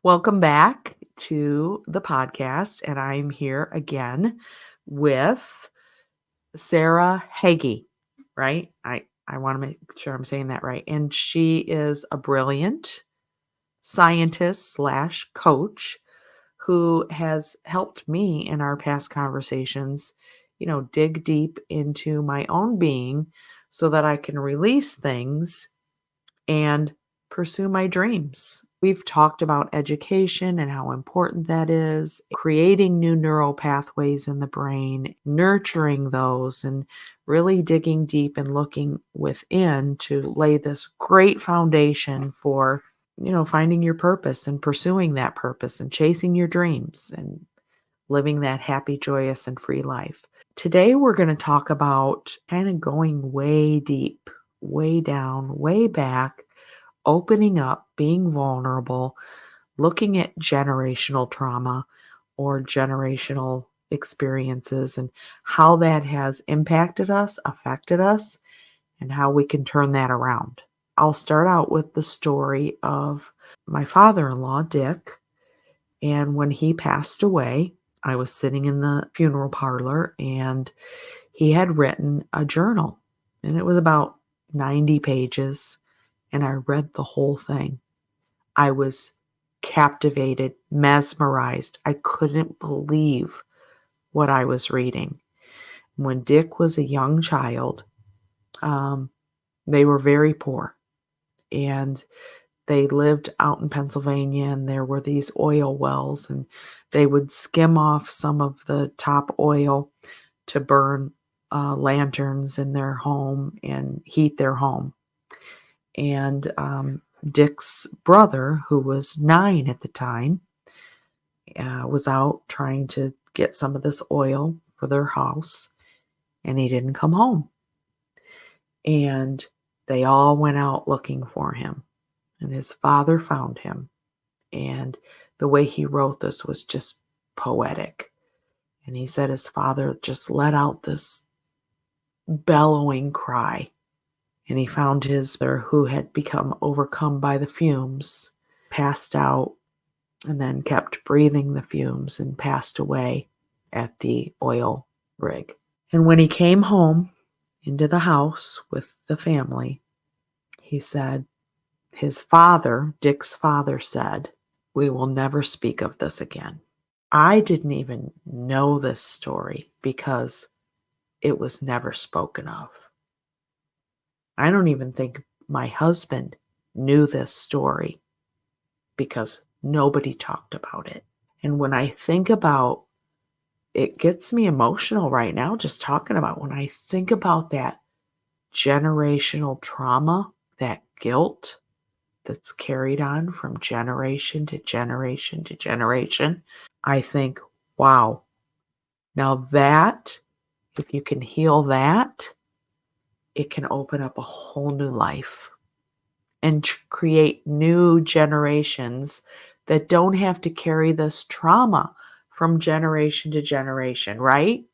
Welcome back to the podcast, and I'm here again with Sara Hegy, right? I want to make sure I'm saying that right. And she is a brilliant scientist slash coach who has helped me in our past conversations, dig deep into my own being so that I can release things and pursue my dreams. We've talked about education and how important that is, creating new neural pathways in the brain, nurturing those, and really digging deep and looking within to lay this great foundation for, finding your purpose and pursuing that purpose and chasing your dreams and living that happy, joyous, and free life. Today, we're going to talk about kind of going way deep, way down, way back, opening up, being vulnerable, looking at generational trauma or generational experiences and how that has impacted us, affected us, and how we can turn that around. I'll start out with the story of my father-in-law, Dick. And when he passed away, I was sitting in the funeral parlor and he had written a journal, and it was about 90 pages. And I read the whole thing. I was captivated, mesmerized. I couldn't believe what I was reading. When Dick was a young child, they were very poor. And they lived out in Pennsylvania, and there were these oil wells, and they would skim off some of the top oil to burn lanterns in their home and heat their home. And Dick's brother, who was 9 at the time, was out trying to get some of this oil for their house, and he didn't come home. And they all went out looking for him, and his father found him. And the way he wrote this was just poetic. And he said his father just let out this bellowing cry. And he found his brother, who had become overcome by the fumes, passed out, and then kept breathing the fumes and passed away at the oil rig. And when he came home into the house with the family, he said, his father, Dick's father, said, "We will never speak of this again." I didn't even know this story because it was never spoken of. I don't even think my husband knew this story because nobody talked about it. And when I think about it, gets me emotional right now just talking about when I think about that generational trauma, that guilt that's carried on from generation to generation to generation. I think, wow, now that, if you can heal that, it can open up a whole new life and create new generations that don't have to carry this trauma from generation to generation, right?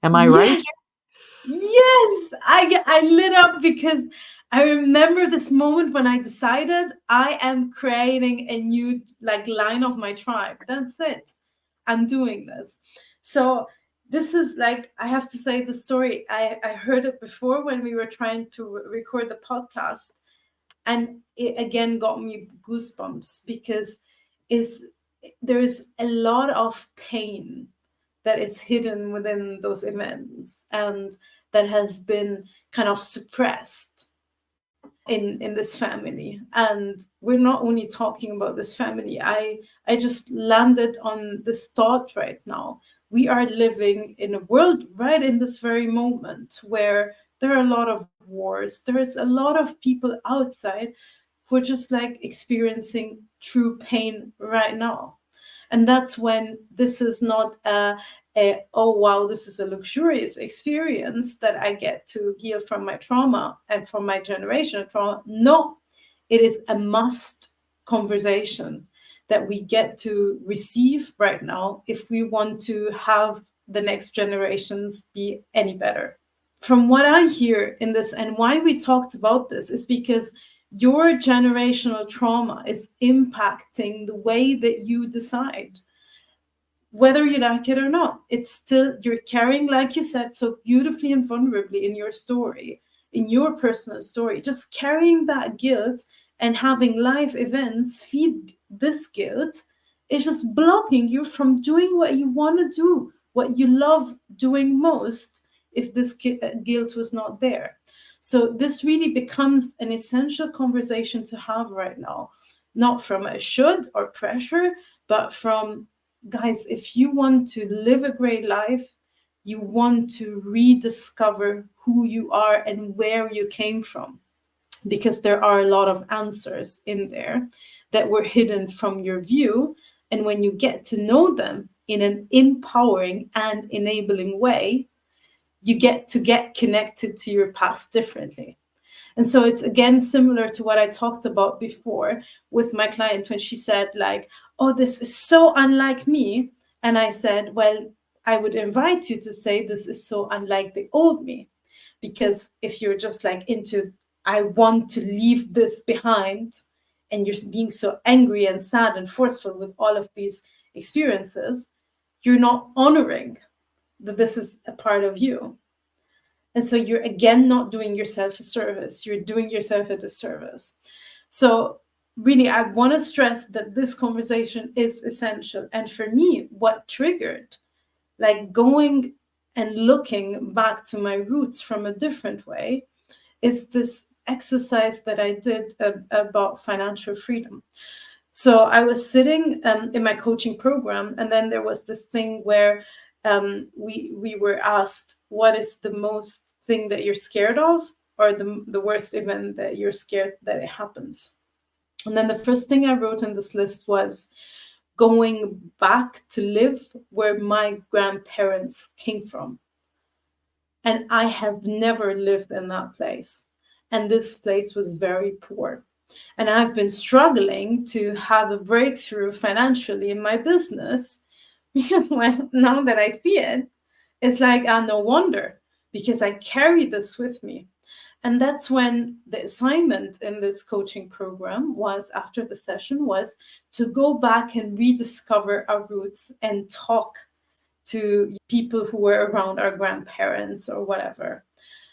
Am I right? Yes, I lit up because I remember this moment when I decided I am creating a new line of my tribe. That's it. I'm doing this. So this is I have to say the story. I heard it before when we were trying to record the podcast, and it again got me goosebumps because is there is a lot of pain that is hidden within those events and that has been kind of suppressed in this family. And we're not only talking about this family. I just landed on this thought right now. We are living in a world right in this very moment where there are a lot of wars. There is a lot of people outside who are just experiencing true pain right now. And that's when this is not oh wow, this is a luxurious experience that I get to heal from my trauma and from my generational trauma. No, it is a must conversation that we get to receive right now if we want to have the next generations be any better. From what I hear in this, and why we talked about this, is because Your generational trauma is impacting the way that you decide, whether you like it or not. It's still, you're carrying, like you said so beautifully and vulnerably in your story, in your personal story, just carrying that guilt and having life events feed this guilt is just blocking you from doing what you want to do, what you love doing most, if this guilt was not there. So this really becomes an essential conversation to have right now, not from a should or pressure, but from, guys, if you want to live a great life, you want to rediscover who you are and where you came from, because there are a lot of answers in there that were hidden from your view. And when you get to know them in an empowering and enabling way, you get to get connected to your past differently. And so it's again similar to what I talked about before with my client when she said, like, oh, this is so unlike me. And I said, well, I would invite you to say this is so unlike the old me. Because if you're just like into, I want to leave this behind, and you're being so angry and sad and forceful with all of these experiences, you're not honoring that this is a part of you. And so you're again not doing yourself a service, you're doing yourself a disservice. So really, I want to stress that this conversation is essential. And for me, what triggered, like going and looking back to my roots from a different way, is this exercise that I did about financial freedom. So I was sitting in my coaching program, and then there was this thing where we were asked, what is the most thing that you're scared of, or the worst event that you're scared that it happens? And then the first thing I wrote in this list was going back to live where my grandparents came from. And I have never lived in that place. And this place was very poor. And I've been struggling to have a breakthrough financially in my business, because now that I see it, it's like, no wonder, because I carry this with me. And that's when the assignment in this coaching program was, after the session, was to go back and rediscover our roots and talk to people who were around our grandparents or whatever.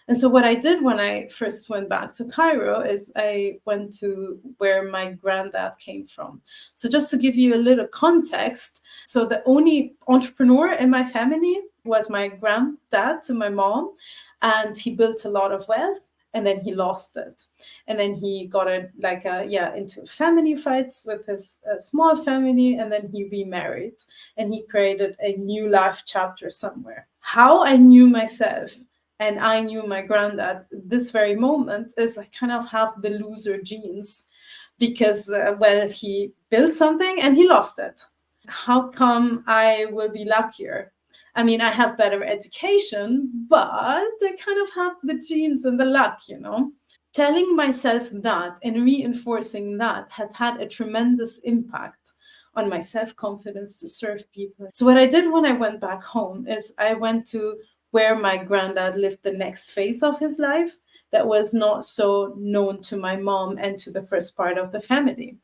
And so what I did when I first went back to Cairo is I went to where my granddad came from. So just to give you a little context, so the only entrepreneur in my family was my granddad to my mom, and he built a lot of wealth, and then he lost it. And then he got into family fights with his small family, and then he remarried, and he created a new life chapter somewhere. How I knew myself and I knew my granddad this very moment is I kind of have the loser genes, because, he built something and he lost it. How come I will be luckier? I mean, I have better education, but I kind of have the genes and the luck, Telling myself that and reinforcing that has had a tremendous impact on my self-confidence to serve people. So what I did when I went back home is I went to where my granddad lived the next phase of his life that was not so known to my mom and to the first part of the family.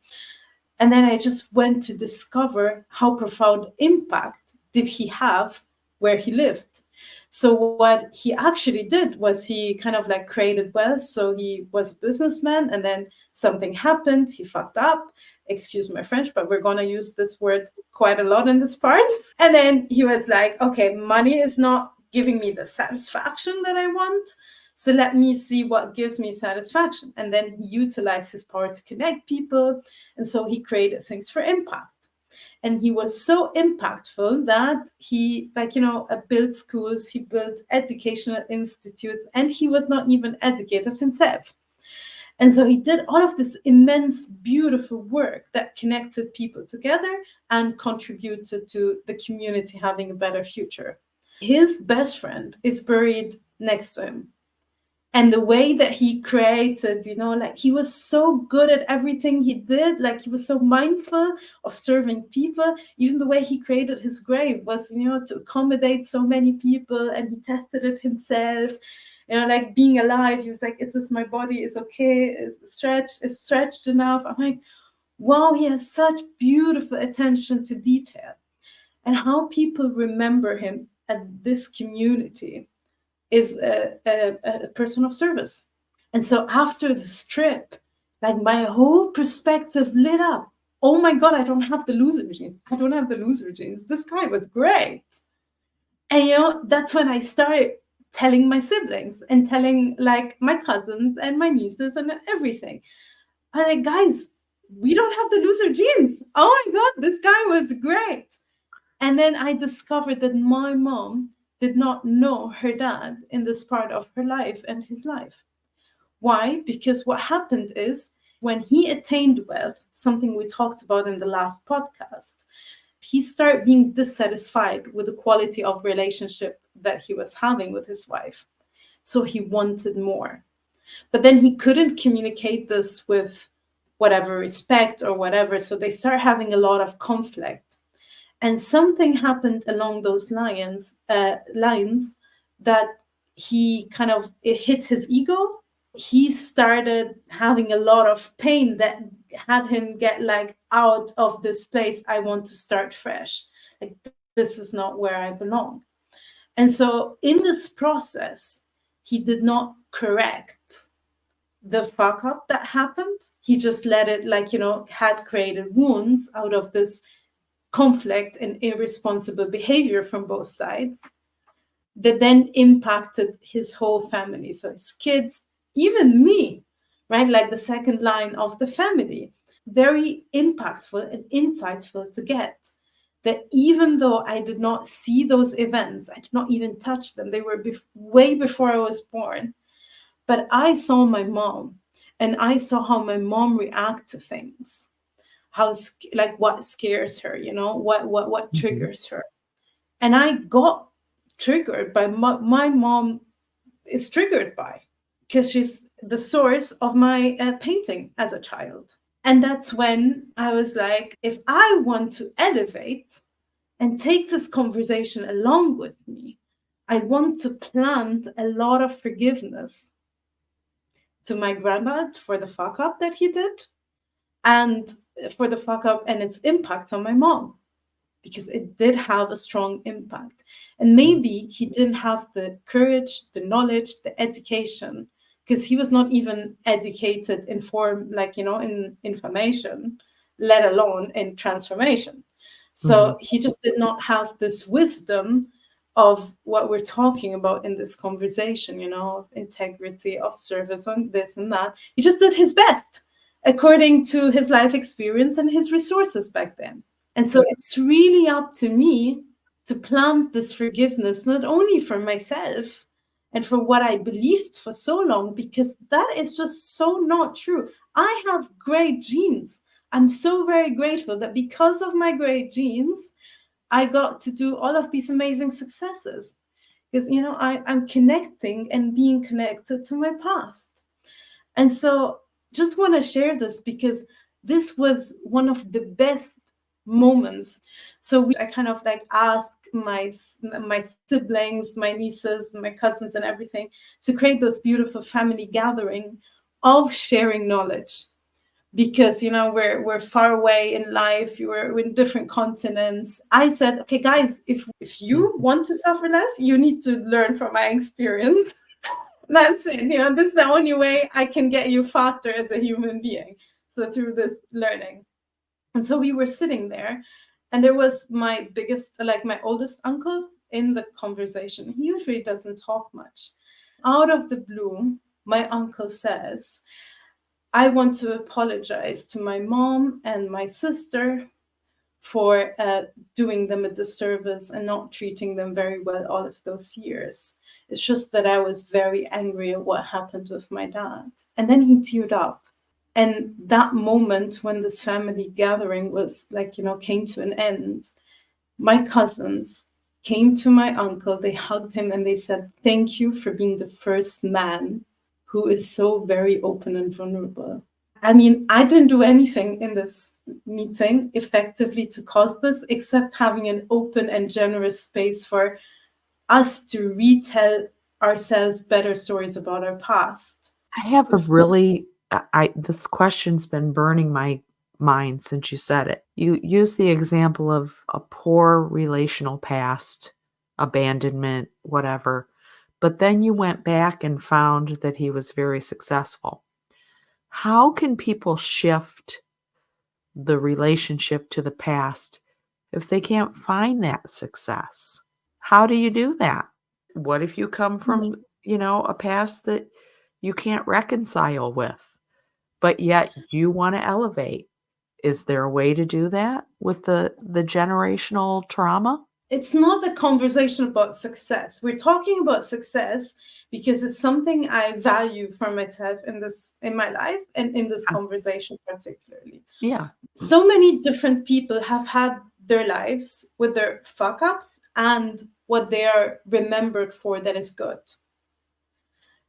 And then I just went to discover how profound impact did he have where he lived. So what he actually did was he kind of like created wealth. So he was a businessman, and then something happened. He fucked up. Excuse my French, but we're going to use this word quite a lot in this part. And then he was like, okay, money is not giving me the satisfaction that I want. So let me see what gives me satisfaction. And then he utilized his power to connect people. And so he created things for impact. And he was so impactful that he, built schools, he built educational institutes, and he was not even educated himself. And so he did all of this immense, beautiful work that connected people together and contributed to the community having a better future. His best friend is buried next to him. And the way that he created, he was so good at everything he did. He was so mindful of serving people. Even the way he created his grave was, to accommodate so many people, and he tested it himself. like being alive. He was like, is this my body? Is okay? Is stretched enough? I'm like, wow, he has such beautiful attention to detail. And how people remember him at this community is a person of service. And so after this trip, like my whole perspective lit up. Oh my God, I don't have the loser genes. I don't have the loser genes. This guy was great. And that's when I started telling my siblings and telling like my cousins and my nieces and everything. I'm like, guys, we don't have the loser genes. Oh my God, this guy was great. And then I discovered that my mom did not know her dad in this part of her life and his life. Why? Because what happened is when he attained wealth, something we talked about in the last podcast, he started being dissatisfied with the quality of relationship that he was having with his wife. So he wanted more. But then he couldn't communicate this with whatever respect or whatever. So they start having a lot of conflict. And something happened along those lines that he kind of, it hit his ego. He started having a lot of pain that had him get like out of this place. I want to start fresh. Like, this is not where I belong. And so in this process, he did not correct the fuck up that happened. He just let it, like, had created wounds out of this conflict and irresponsible behavior from both sides that then impacted his whole family. So his kids, even me, right? Like the second line of the family. Very impactful and insightful to get that even though I did not see those events, I did not even touch them. They were way before I was born. But I saw my mom and I saw how my mom react to things. How, like, what scares her, what triggers her. And I got triggered by my mom is triggered by, because she's the source of my painting as a child. And that's when I was like, if I want to elevate and take this conversation along with me, I want to plant a lot of forgiveness to my granddad for the fuck up that he did, and for the fuck up and its impact on my mom, because it did have a strong impact. And maybe he didn't have the courage, the knowledge, the education, because he was not even educated in form, like, in information, let alone in transformation. So he just did not have this wisdom of what we're talking about in this conversation, of integrity, of service, on this and that. He just did his best according to his life experience and his resources back then. And so it's really up to me to plant this forgiveness, not only for myself and for what I believed for so long, because that is just so not true. I have great genes. I'm so very grateful that because of my great genes, I got to do all of these amazing successes. Because, I'm connecting and being connected to my past. And so just want to share this because this was one of the best moments. So I kind of like asked my siblings, my nieces, my cousins and everything to create those beautiful family gathering of sharing knowledge. Because, we're far away in life, we're in different continents. I said, okay, guys, if you want to suffer less, you need to learn from my experience. That's it. This is the only way I can get you faster as a human being. So through this learning. And so we were sitting there, and there was my oldest uncle in the conversation. He usually doesn't talk much. Out of the blue, my uncle says, I want to apologize to my mom and my sister for doing them a disservice and not treating them very well all of those years. It's just that I was very angry at what happened with my dad. And then he teared up. And that moment when this family gathering was came to an end, my cousins came to my uncle, they hugged him and they said, thank you for being the first man who is so very open and vulnerable. I mean, I didn't do anything in this meeting effectively to cause this, except having an open and generous space for us to retell ourselves better stories about our past. I have a really this question's been burning my mind since you said it. You use the example of a poor relational past, abandonment, whatever, but then you went back and found that he was very successful. How can people shift the relationship to the past if they can't find that success? How do you do that? What if you come from, a past that you can't reconcile with, but yet you want to elevate? Is there a way to do that with the generational trauma? It's not a conversation about success. We're talking about success because it's something I value for myself in my life and in this Uh, conversation particularly. yeah, So many different people have had their lives with their fuck ups and what they are remembered for that is good.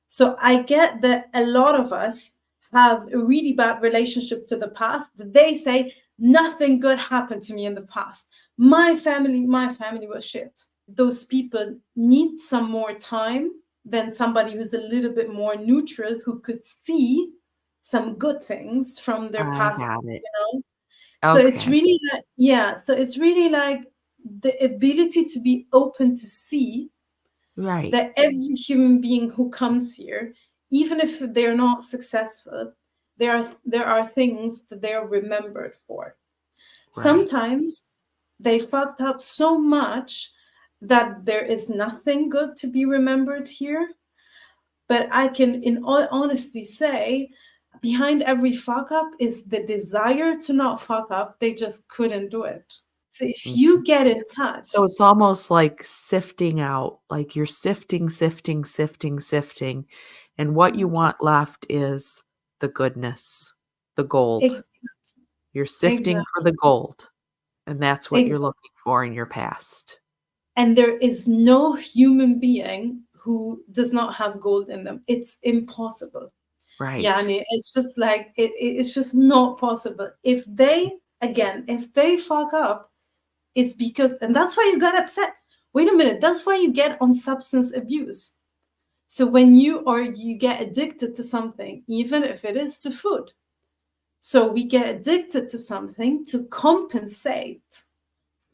So I get that a lot of us have a really bad relationship to the past. They say nothing good happened to me in the past. My family was shit. Those people need some more time than somebody who's a little bit more neutral, who could see some good things from their I past, got it. you know. So it's Okay, really like, yeah, so it's really like the ability to be open to see right, that every human being who comes here, even if they're not successful, there are things that they're remembered for. right. Sometimes they fucked up so much that there is nothing good to be remembered here. But I can, in all honesty, say behind every fuck up is the desire to not fuck up. They just couldn't do it. So if Mhm. you get in So touch, it's almost like sifting out, like you're sifting, sifting, sifting, sifting, and what you want left is the goodness, the gold. ex- You're sifting for exactly, the gold, and that's what you're exactly. looking for in your past. And there is no human being who does not have gold in them. It's impossible. Right. Yani, it's just like it's just not possible. If they fuck up, it's because, and that's why you got upset. Wait a minute, that's why you get on substance abuse. So when you get addicted to something, even if it is to food. So we get addicted to something to compensate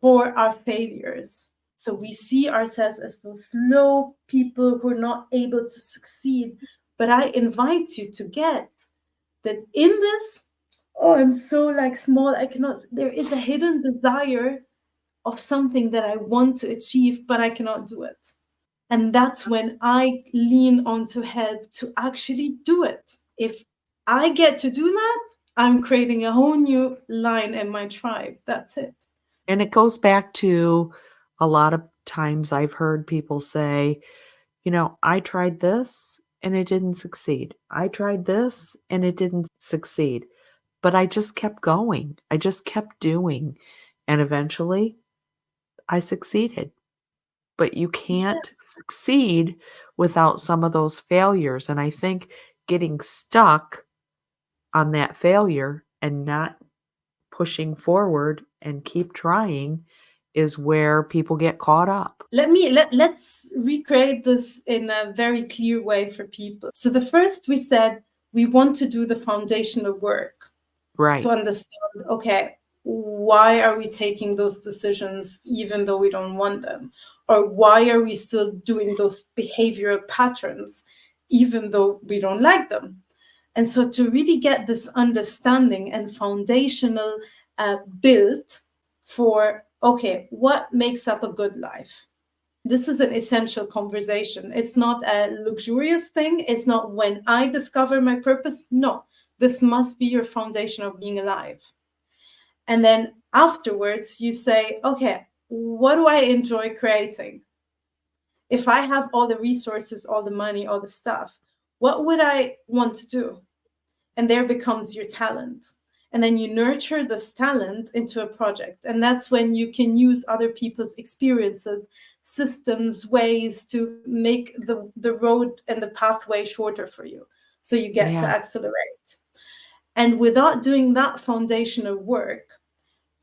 for our failures. So we see ourselves as those low people who are not able to succeed. But I invite you to get that in this, oh, I'm so like small, I cannot, there is a hidden desire of something that I want to achieve, but I cannot do it. And that's when I lean onto help to actually do it. If I get to do that, I'm creating a whole new line in my tribe. That's it. And it goes back to a lot of times I've heard people say, I tried this and it didn't succeed. I tried this and it didn't succeed. But I just kept going. I just kept doing. And eventually I succeeded. But you can't succeed without some of those failures. And I think getting stuck on that failure and not pushing forward and keep trying is where people get caught up. Let's recreate this in a very clear way for people. So the first, we said we want to do the foundational work to Right. understand, okay, why are we taking those decisions even though we don't want them? Or why are we still doing those behavioral patterns even though we don't like them? And so to really get this understanding and foundational build for, okay, what makes up a good life? This is an essential conversation. It's not a luxurious thing. It's not when I discover my purpose. No, this must be your foundation of being alive. And then afterwards, you say, okay, what do I enjoy creating? If I have all the resources, all the money, all the stuff, what would I want to do? And there becomes your talent. And then you nurture this talent into a project. And that's when you can use other people's experiences, systems, ways to make the road and the pathway shorter for you. So you get to Yeah. accelerate. And without doing that foundational work,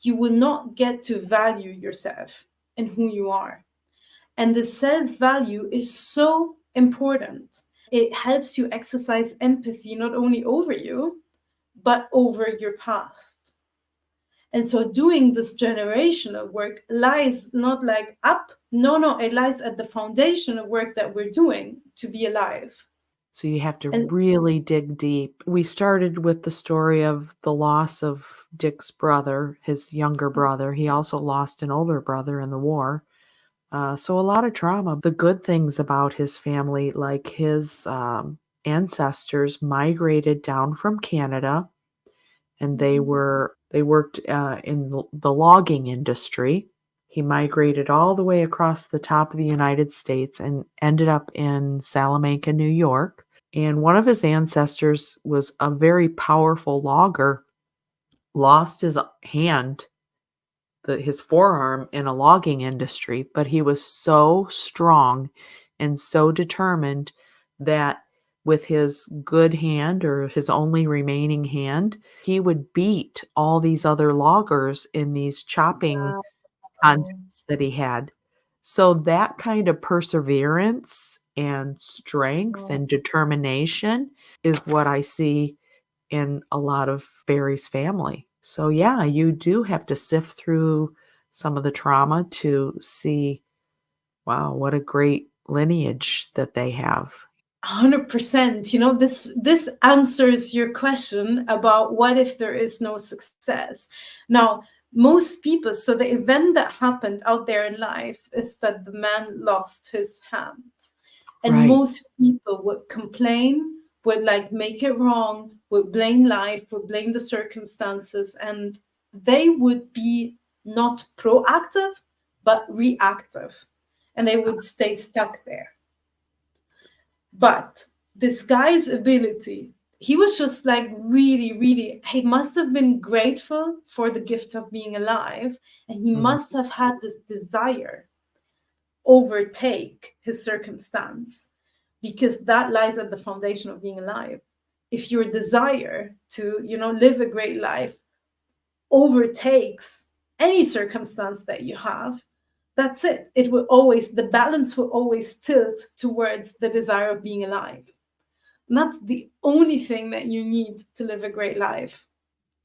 you will not get to value yourself and who you are. And the self value is so important. It helps you exercise empathy not only over you, but over your past. And so doing this generational work lies not like up, no, it lies at the foundation of work that we're doing to be alive. So you have to And really dig deep. We started with the story of the loss of Dick's brother, his younger brother. He also lost an older brother in the war. So a lot of trauma. The good things about his family, like his ancestors migrated down from Canada, and they worked in the logging industry. He migrated all the way across the top of the United States and ended up in Salamanca, New York. And one of his ancestors was a very powerful logger, lost his hand, his forearm in a logging industry, but he was so strong and so determined that with his good hand or his only remaining hand, he would beat all these other loggers in these chopping wow. contests that he had. So that kind of perseverance and strength and determination is what I see in a lot of Barry's family. So yeah, you do have to sift through some of the trauma to see, wow, what a great lineage that they have. 100%. You know, this answers your question about what if there is no success. Now, most people, so the event that happened out there in life is that the man lost his hand. And Right. most people would complain, would like make it wrong, would blame life, would blame the circumstances, and they would be not proactive, but reactive. And they would stay stuck there. But this guy's ability, he was just like really, really, he must have been grateful for the gift of being alive. And he Mhm. must have had this desire overtake his circumstance, because that lies at the foundation of being alive. If your desire to, live a great life overtakes any circumstance that you have, that's it. It will always, the balance will always tilt towards the desire of being alive. And that's the only thing that you need to live a great life.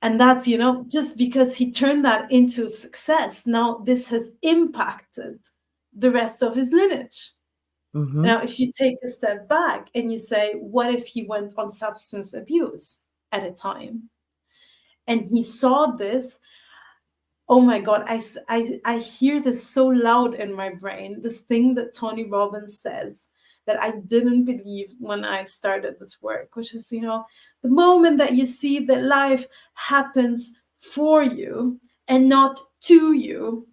And that's, just because he turned that into success, now this has impacted the rest of his lineage. Mhm. Now, if you take a step back and you say, what if he went on substance abuse at a time? And he saw this. Oh my God, I hear this so loud in my brain, this thing that Tony Robbins says that I didn't believe when I started this work, which is, the moment that you see that life happens for you and not to you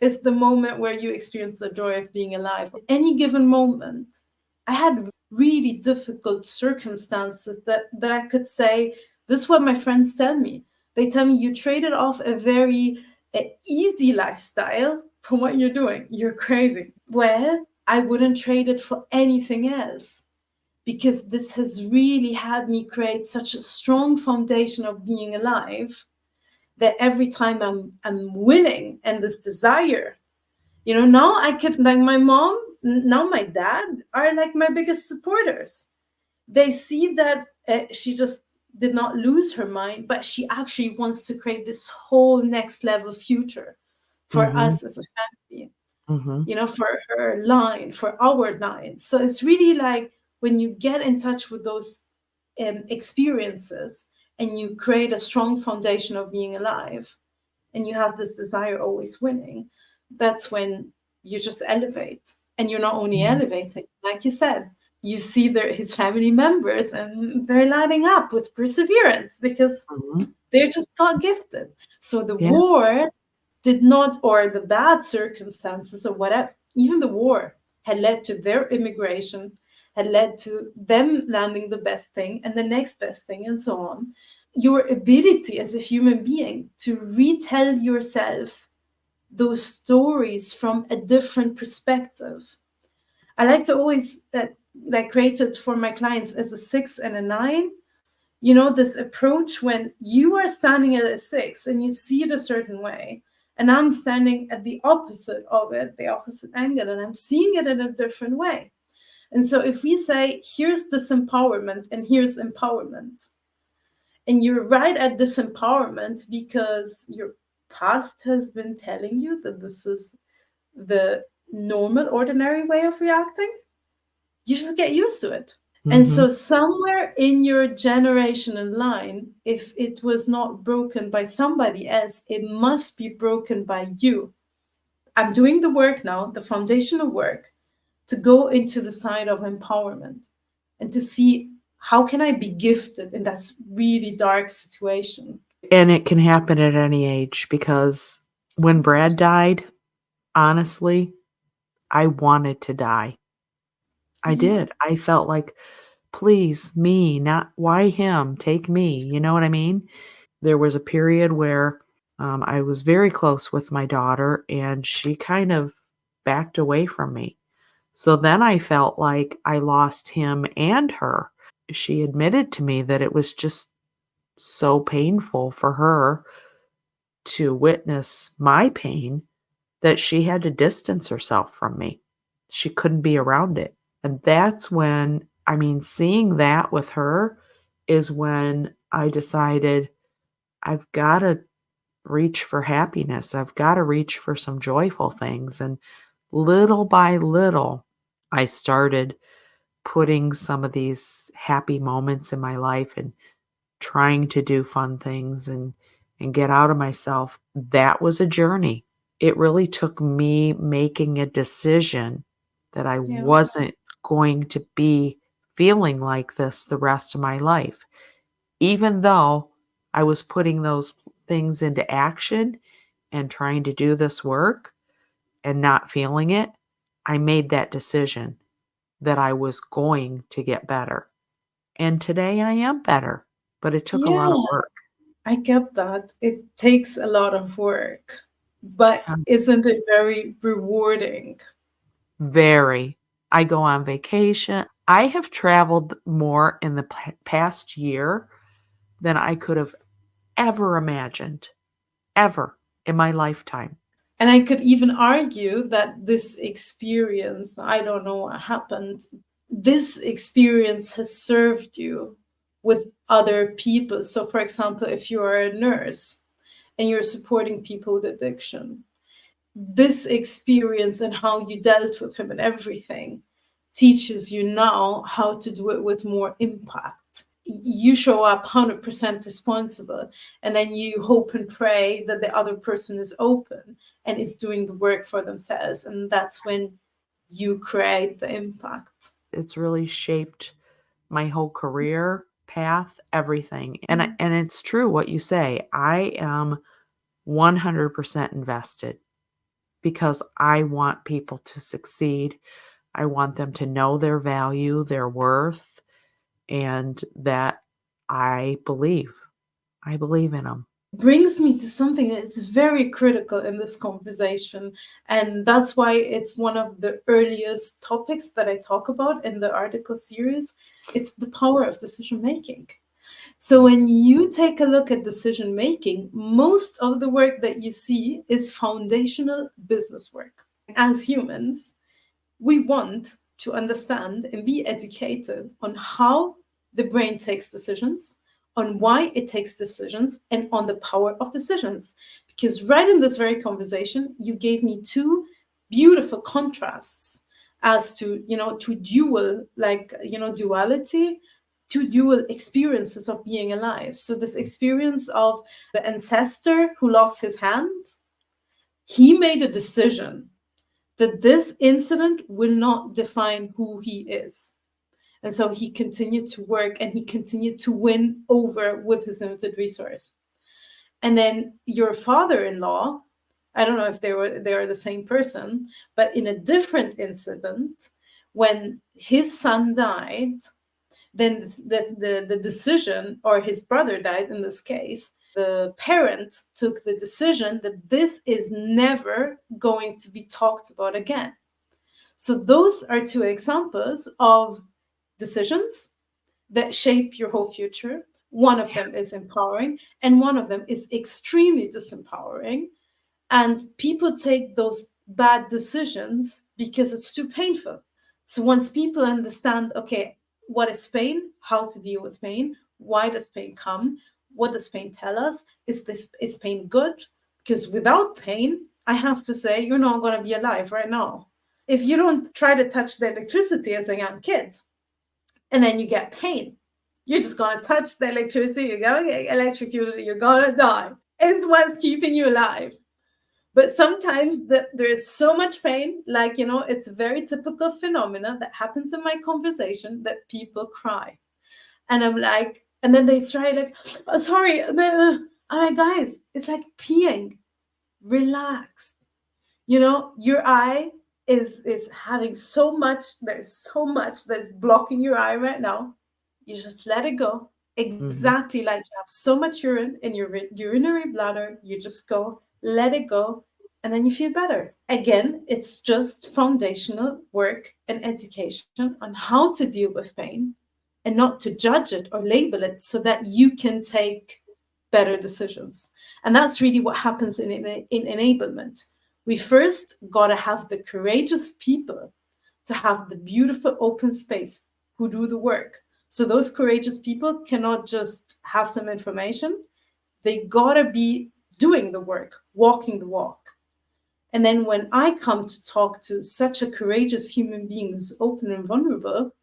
is the moment where you experience the joy of being alive. Any given moment, I had really difficult circumstances that I could say, this is what my friends tell me. They tell me you traded off a very easy lifestyle from what you're doing. You're crazy. Well, I wouldn't trade it for anything else, because this has really had me create such a strong foundation of being alive that every time I'm winning, and this desire, now I could, like, my mom, now my dad are like my biggest supporters. They see that she just did not lose her mind, but she actually wants to create this whole next level future for Mhm. us as a family, Mhm. for her line, for our line. So it's really like when you get in touch with those experiences and you create a strong foundation of being alive, and you have this desire always winning, that's when you just elevate. And you're not only Mhm. elevating, like you said, you see his family members and they're lighting up with perseverance because Mhm. they're just God gifted. So the Yeah. war did not, or the bad circumstances or whatever, even the war had led to their immigration, had led to them landing the best thing and the next best thing, and so on. Your ability as a human being to retell yourself those stories from a different perspective. I like to always like create it for my clients as a 6 and a 9. This approach when you are standing at a 6 and you see it a certain way, and I'm standing at the opposite of it, the opposite angle, and I'm seeing it in a different way. And so if we say, here's disempowerment and here's empowerment, and you're right at disempowerment because your past has been telling you that this is the normal, ordinary way of reacting, you just get used to it. And Mm-hmm. so, somewhere in your generational line, if it was not broken by somebody else, it must be broken by you. I'm doing the work now, the foundational work, to go into the side of empowerment and to see how can I be gifted in that really dark situation. And it can happen at any age, because when Brad died, honestly, I wanted to die. I Yeah. did. I felt like, please, me, not why him, take me. You know what I mean? There was a period where I was very close with my daughter, and she kind of backed away from me. So then I felt like I lost him and her. She admitted to me that it was just so painful for her to witness my pain that she had to distance herself from me. She couldn't be around it. And that's when, I mean, seeing that with her is when I decided I've got to reach for happiness. I've got to reach for some joyful things. And little by little, I started putting some of these happy moments in my life and trying to do fun things and get out of myself. That was a journey. It really took me making a decision that I Yeah. wasn't going to be feeling like this the rest of my life. Even though I was putting those things into action and trying to do this work and not feeling it, I made that decision that I was going to get better. And today I am better, but it took a lot of Yeah, work. I get that. It takes a lot of work, but Um, isn't it very rewarding? Very. I go on vacation. I have traveled more in the past year than I could have ever imagined, ever in my lifetime. And I could even argue that this experience, I don't know what happened, this experience has served you with other people. So, for example, if you are a nurse and you're supporting people with addiction, this experience and how you dealt with him and everything teaches you now how to do it with more impact. You show up 100% responsible, and then you hope and pray that the other person is open and is doing the work for themselves, and that's when you create the impact. It's really shaped my whole career path, everything. And it's true what you say. I am 100% invested because I want people to succeed. I want them to know their value, their worth, and that I believe. I believe in them. Brings me to something that is very critical in this conversation, and that's why it's one of the earliest topics that I talk about in the article series. It's the power of decision making. So when you take a look at decision making, most of the work that you see is foundational business work. As humans, we want to understand and be educated on how the brain takes decisions, on why it takes decisions, and on the power of decisions. Because right in this very conversation, you gave me two beautiful contrasts as to, to dual, duality, two dual experiences of being alive. So this experience of the ancestor who lost his hand, he made a decision that this incident will not define who he is. And so he continued to work and he continued to win over with his limited resource. And then your father-in-law, I don't know if they are the same person, but in a different incident, when his son died, then the decision, or his brother died in this case, the parent took the decision that this is never going to be talked about again. So those are two examples of decisions that shape your whole future. One of them is empowering, and one of them is extremely disempowering. And people take those bad decisions because it's too painful. So once people understand, okay, what is pain, how to deal with pain, why does pain come, what does pain tell us, is pain good? Because without pain, I have to say, you're not going to be alive right now. If you don't try to touch the electricity as a young kid, and then you get pain, you're just going to touch the electricity, you're going to get electrocuted, you're going to die. It's what's keeping you alive. But sometimes there is so much pain, like, it's a very typical phenomena that happens in my conversation, that people cry. And I'm like, and then they try like, oh, sorry. I'm like, guys, it's like peeing. Relax. Your eye is having so much, there's so much that's blocking your eye right now. You just let it go. Mhm. Exactly like you have so much urine in your urinary bladder, you just go, let it go, and then you feel better. Again, it's just foundational work and education on how to deal with pain and not to judge it or label it so that you can take better decisions. And that's really what happens in enablement. We first got to have the courageous people to have the beautiful open space who do the work. So those courageous people cannot just have some information. They gotta be doing the work, walking the walk. And then when I come to talk to such a courageous human being who's open and vulnerable,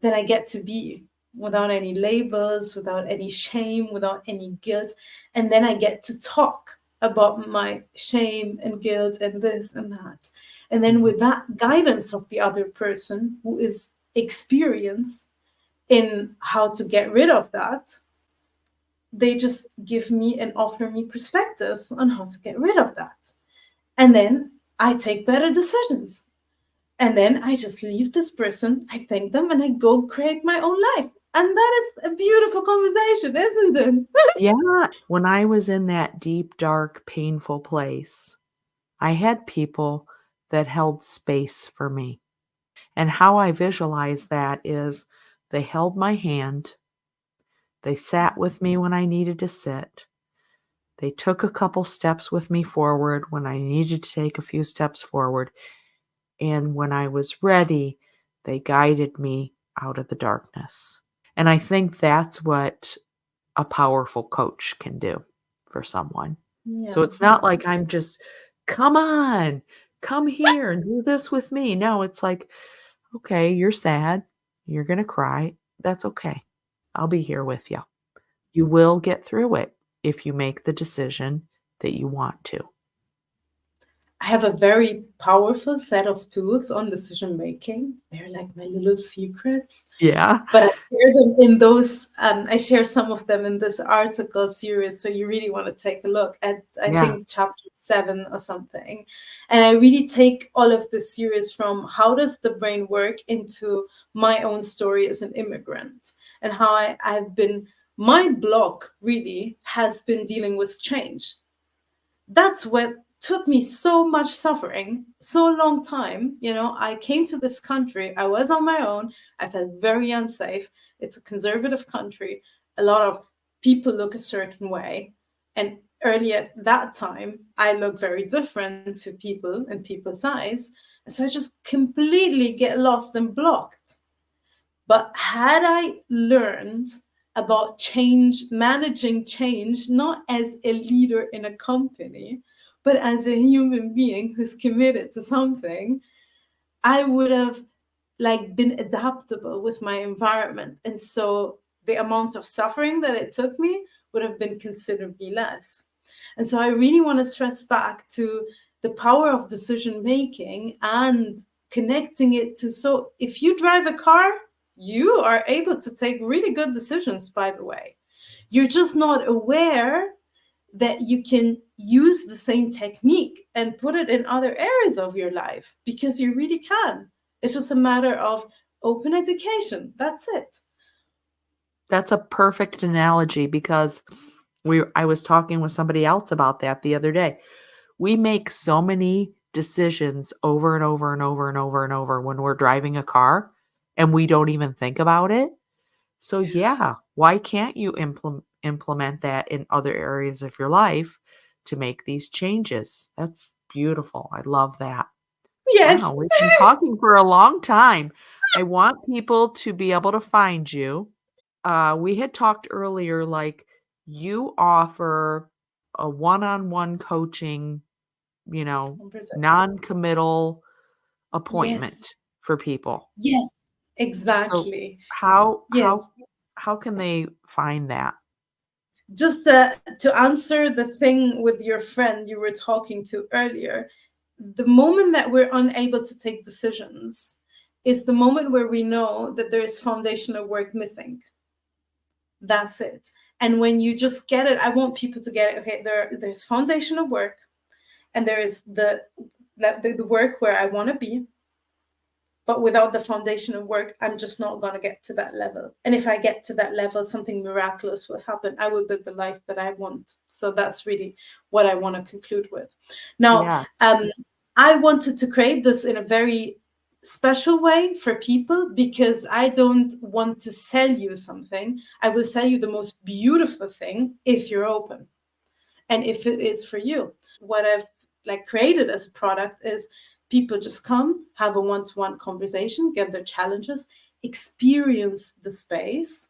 then I get to be without any labels, without any shame, without any guilt. And then I get to talk about my shame and guilt and this and that. And then Mhm. with that guidance of the other person who is experienced in how to get rid of that, they just give me and offer me perspectives on how to get rid of that. And then I take better decisions. And then I just leave this person, I thank them, and I go create my own life. And that is a beautiful conversation, isn't it? Yeah. When I was in that deep, dark, painful place, I had people that held space for me. And how I visualize that is they held my hand, they sat with me when I needed to sit, they took a couple steps with me forward when I needed to take a few steps forward, and when I was ready, they guided me out of the darkness. And I think that's what a powerful coach can do for someone. So Yeah. it's not like I'm just, "Come on, come here and do this with me." No, it's like, "Okay, you're sad. You're gonna cry. That's okay. I'll be here with you. You will get through it if you make the decision that you want to." I have a very powerful set of tools on decision making. They're like my little secrets. Yeah. But I share them in those, I share some of them in this article series. So you really want to take a look at, I Yeah. think, chapter 7 or something. And I really take all of this series from how does the brain work into my own story as an immigrant and how I've been, my block really has been dealing with change. That's what took me so much suffering, so long time. I came to this country, I was on my own, I felt very unsafe. It's a conservative country, a lot of people look a certain way, and early at that time I look very different to people and people's eyes, and so I just completely get lost and blocked. But had I learned about change, managing change, not as a leader in a company, but as a human being who's committed to something, I would have like been adaptable with my environment. And so the amount of suffering that it took me would have been considerably less. And so I really want to stress back to the power of decision making and connecting it to, so if you drive a car, you are able to take really good decisions, by the way. You're just not aware that you can use the same technique and put it in other areas of your life, because you really can. It's just a matter of open education. That's it. That's a perfect analogy because I was talking with somebody else about that the other day. We make so many decisions over and over and over and over and over when we're driving a car, and we don't even think about it. So, yeah, why can't you implement that in other areas of your life to make these changes? That's beautiful. I love that. Yes. Wow, we've been talking for a long time. I want people to be able to find you. We had talked earlier, like you offer a one-on-one coaching, you know, 100%. non-committal Yes. appointment for people. Yes. So Exactly. how Yes. how how can they find that? Just to answer the thing with your friend you were talking to earlier, the moment that we're unable to take decisions is the moment where we know that there is foundational work missing. That's it. And when you just get it, I want people to get it. Okay, there's foundational work, and there is the work where I want to be, but without the foundational work, I'm just not going to get to that level. And if I get to that level, something miraculous will happen. I will build the life that I want. So that's really what I want to conclude with. Now, Yeah. I wanted to create this in a very special way for people because I don't want to sell you something. I will sell you the most beautiful thing if you're open and if it is for you. What I've like created as a product is people just come, have a one-to-one conversation, get their challenges, experience the space,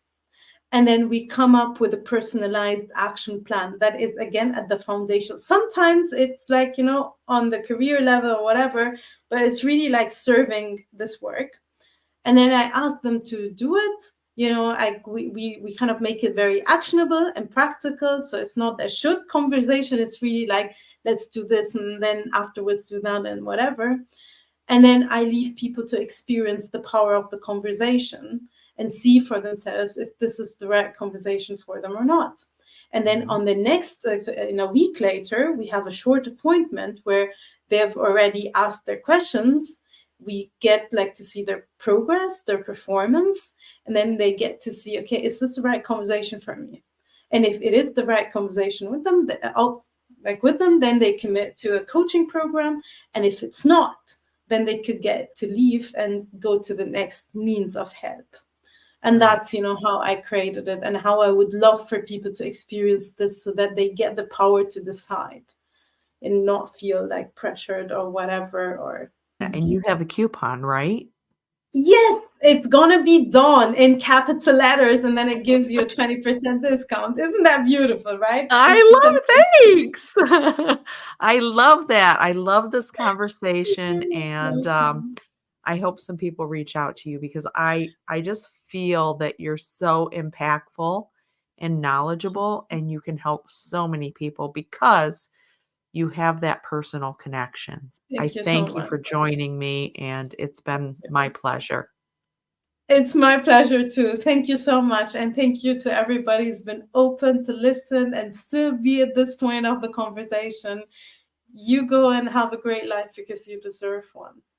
and then we come up with a personalized action plan that is again at the foundation. Sometimes it's like, on the career level or whatever, but it's really like serving this work. And then I ask them to do it. We kind of make it very actionable and practical. So it's not a should conversation. It's really like, let's do this and then afterwards do that and whatever. And then I leave people to experience the power of the conversation and see for themselves if this is the right conversation for them or not. And then on the next, in a week later, we have a short appointment where they've already asked their questions. We get like to see their progress, their performance, and then they get to see, okay, is this the right conversation for me? And if it is the right conversation with them, then they commit to a coaching program. And if it's not, then they could get to leave and go to the next means of help. And that's, how I created it and how I would love for people to experience this so that they get the power to decide and not feel like pressured or whatever. Or And you have a coupon, right? yes, it's gonna be done in capital letters, and then it gives you a 20% discount. Isn't that beautiful, right? Thanks. I love that. I love this conversation, and I hope some people reach out to you because I just feel that you're so impactful and knowledgeable, and you can help so many people because you have that personal connection. I Thank you so thank you much. for joining me, and it's been my pleasure. It's my pleasure too. Thank you so much. And thank you to everybody who's been open to listen and still be at this point of the conversation. You go and have a great life because you deserve one.